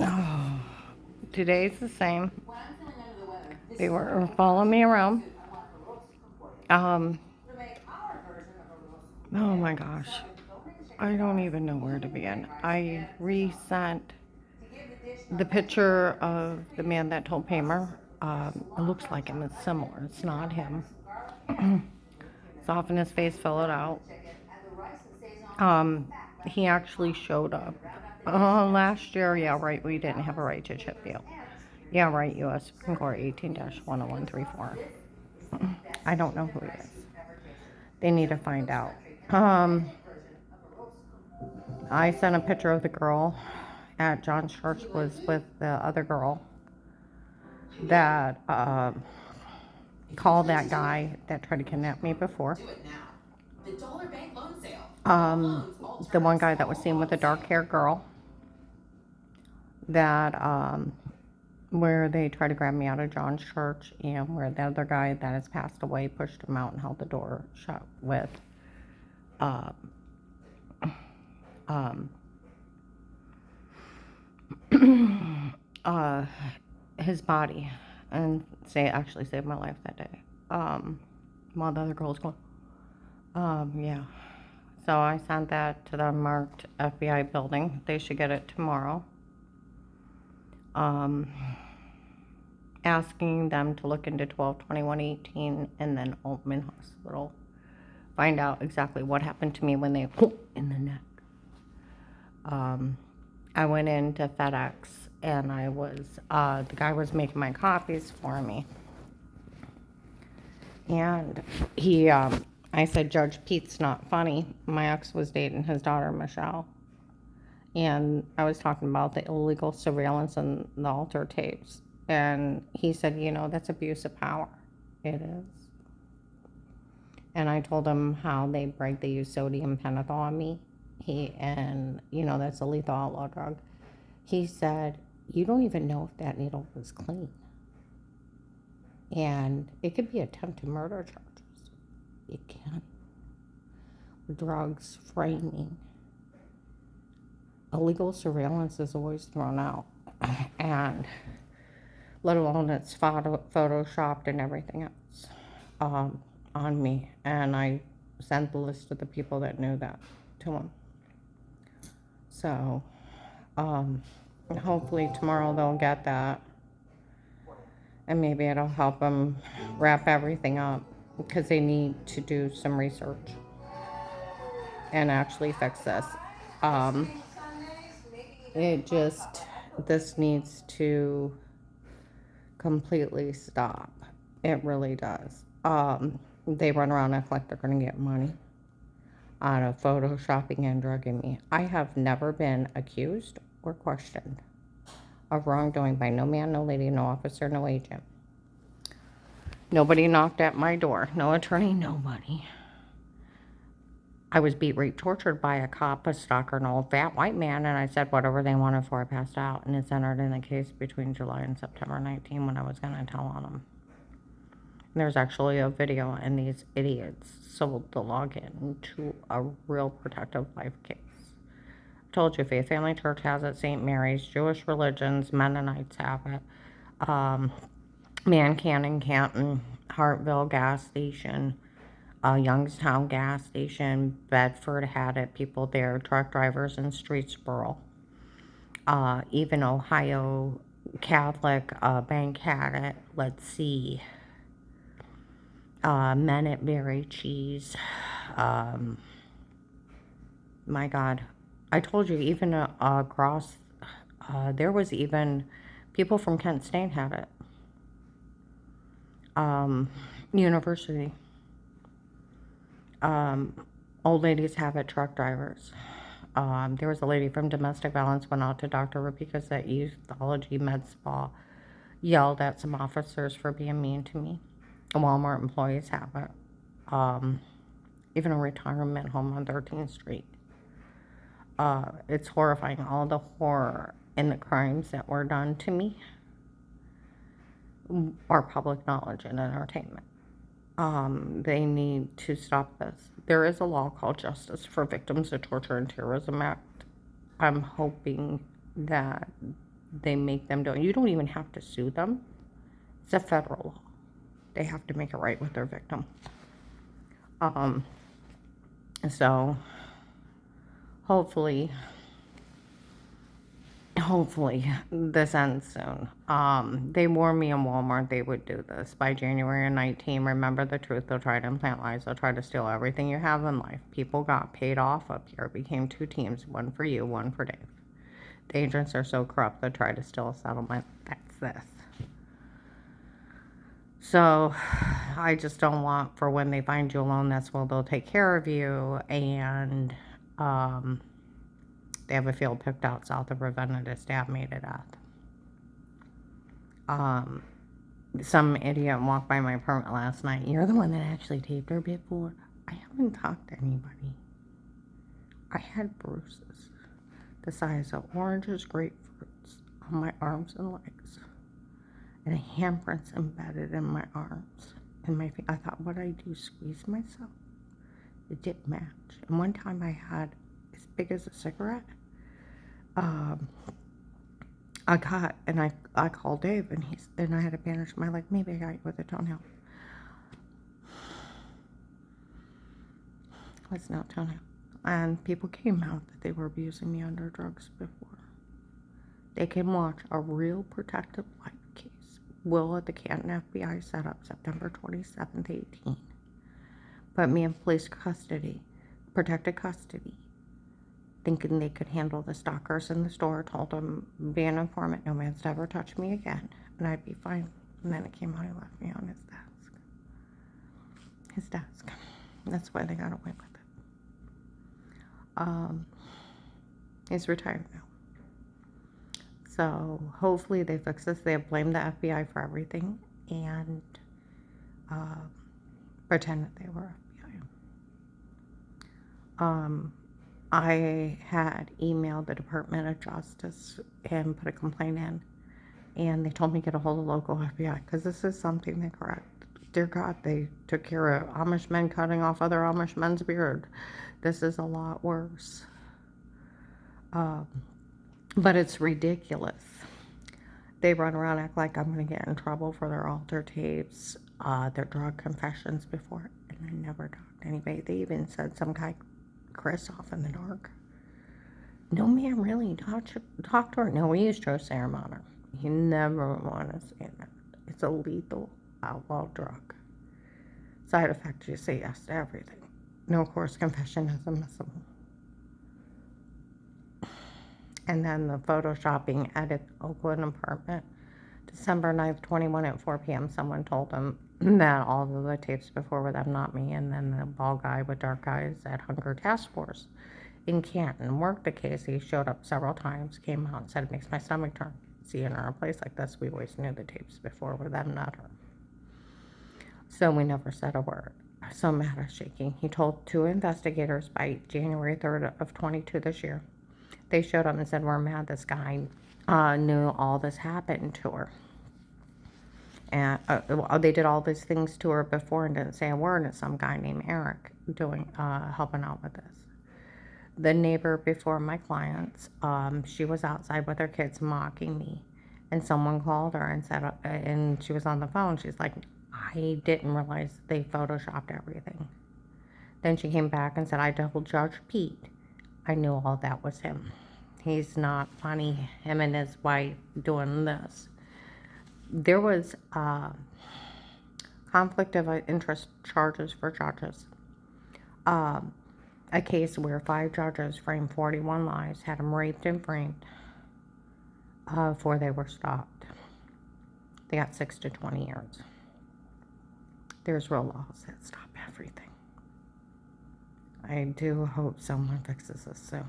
Oh, today's the same. They were following me around. Um, oh my gosh. I don't even know where to begin. I resent the picture of the man that told Paymer. It looks like him. It's similar. It's not him. Soften his face, fill it out. He actually showed up. Last year, yeah, right, we didn't have a right to chip deal. Yeah, right, U.S. Supreme Court 18-10134. I don't know who he is. They need to find out. Um, I sent a picture of the girl at John's church was with the other girl that called that guy that tried to kidnap me before. The one guy that was seen with the dark haired girl that where they tried to grab me out of John's church, and where the other guy that has passed away pushed him out and held the door shut with uh, um, uh, his body, and actually saved my life that day. While the other girl was going, yeah. So I sent that to the marked FBI building. They should get it tomorrow. Asking them to look into 12/21/18 and then Altman Hospital. Find out exactly what happened to me when they in the neck. I went into FedEx and I was, the guy was making my copies for me. And I said, Judge Pete's not funny. My ex was dating his daughter, Michelle. And I was talking about the illegal surveillance and the alter tapes. And he said, that's abuse of power. It is. And I told him how they break, they use sodium pentothal on me. That's a lethal outlaw drug. He said, you don't even know if that needle was clean. And it could be attempted murder charges. It can. Drugs, framing. Illegal surveillance is always thrown out. And let alone it's photoshopped and everything else on me. And I sent the list of the people that knew that to him. So hopefully tomorrow they'll get that. And maybe it'll help them wrap everything up, because they need to do some research and actually fix this. This needs to completely stop. It really does. They run around and act like they're going to get money out of photoshopping and drugging me. I have never been accused or questioned of wrongdoing by no man, no lady, no officer, no agent. Nobody knocked at my door. No attorney, nobody. I was beat, raped, tortured by a cop, a stalker, an old fat white man, and I said whatever they wanted before I passed out. And it's entered in the case between July and September 19 when I was going to tell on them. And there's actually a video, and these idiots sold the login to a real protective life case. I told you, Faith Family Church has it, St. Mary's, Jewish religions, Mennonites have it, Mankato, Canton, Hartville gas station, Youngstown gas station, Bedford had it, people there, truck drivers in Streetsboro. Even Ohio Catholic Bank had it. Let's see. Minute Berry cheese. My God. I told you, even across, there was even people from Kent State had it. University. Old ladies have it, truck drivers. There was a lady from domestic violence went out to Dr. Rabika's that youthology med spa, yelled at some officers for being mean to me. Walmart employees have it. Even a retirement home on 13th Street. It's horrifying, all the horror and the crimes that were done to me are public knowledge and entertainment. They need to stop this. There is a law called Justice for Victims of Torture and Terrorism Act. I'm hoping that They make them do it. You don't even have to sue them. It's a federal law. They have to make it right with their victim. So hopefully this ends soon. They warned me in Walmart they would do this by January 19. Remember the truth. They'll try to implant lies. They'll try to steal everything you have in life. People got paid off up here. It became two teams, one for you, one for Dave. The agents are so corrupt they'll try to steal a settlement. That's this. So I just don't want, for when they find you alone, that's when they'll take care of you. And they have a field picked out south of Ravenna to stab me to death. Some idiot walked by my apartment last night. You're the one that actually taped her before. I haven't talked to anybody. I had bruises the size of oranges, grapefruits on my arms and legs, and handprints embedded in my arms and my feet. I thought, what I do, squeeze myself? It didn't match. And one time I had as big as a cigarette. I called Dave, and I had to bandage my leg. Maybe I got you with a toenail. It's not toenail. And people came out that they were abusing me under drugs before. They can watch a real protective life case. Will at the Canton FBI set up September 27th, 18. Put me in police custody, protected custody, thinking they could handle the stalkers in the store. Told them, be an informant, no man's to ever touch me again, and I'd be fine. And then it came out, he left me on his desk. His desk. That's why they got away with it. He's retired now. So hopefully they fix this. They have blamed the FBI for everything and pretend that they were FBI. I had emailed the Department of Justice and put a complaint in, and they told me to get a hold of local FBI because this is something they correct. Dear God, they took care of Amish men cutting off other Amish men's beard. This is a lot worse. But it's ridiculous. They run around, act like I'm going to get in trouble for their altar tapes, their drug confessions before, and I never talked to anybody. They even said some guy, Chris, off in the dark. No, man, really, talk to her. No, we use Joe Ceremoner. You never want to say that. It's a lethal outlaw drug. Side effect, you say yes to everything. No course confession is admissible. And then the photoshopping at an Oakland apartment, December 9th, 21 at 4 p.m. Someone told them that all of the tapes before were them, not me. And then the bald guy with dark eyes at Hunger Task Force in Canton worked the case. He showed up several times, came out and said, it makes my stomach turn. See, in a place like this, we always knew the tapes before were them, not her. So we never said a word. So mad at shaking. He told 2 investigators by January 3rd of 22 this year. They showed up and said, we're mad this guy knew all this happened to her. And they did all these things to her before and didn't say a word. And some guy named Eric helping out with this. The neighbor before my clients, she was outside with her kids mocking me. And someone called her and said, and she was on the phone. She's like, I didn't realize they photoshopped everything. Then she came back and said, I told Judge Pete. I knew all that was him. He's not funny, him and his wife doing this. There was conflict of interest charges for judges. A case where 5 judges framed 41 lies, had them raped and framed before they were stopped. They got 6 to 20 years. There's real laws that stop everything. I do hope someone fixes this soon.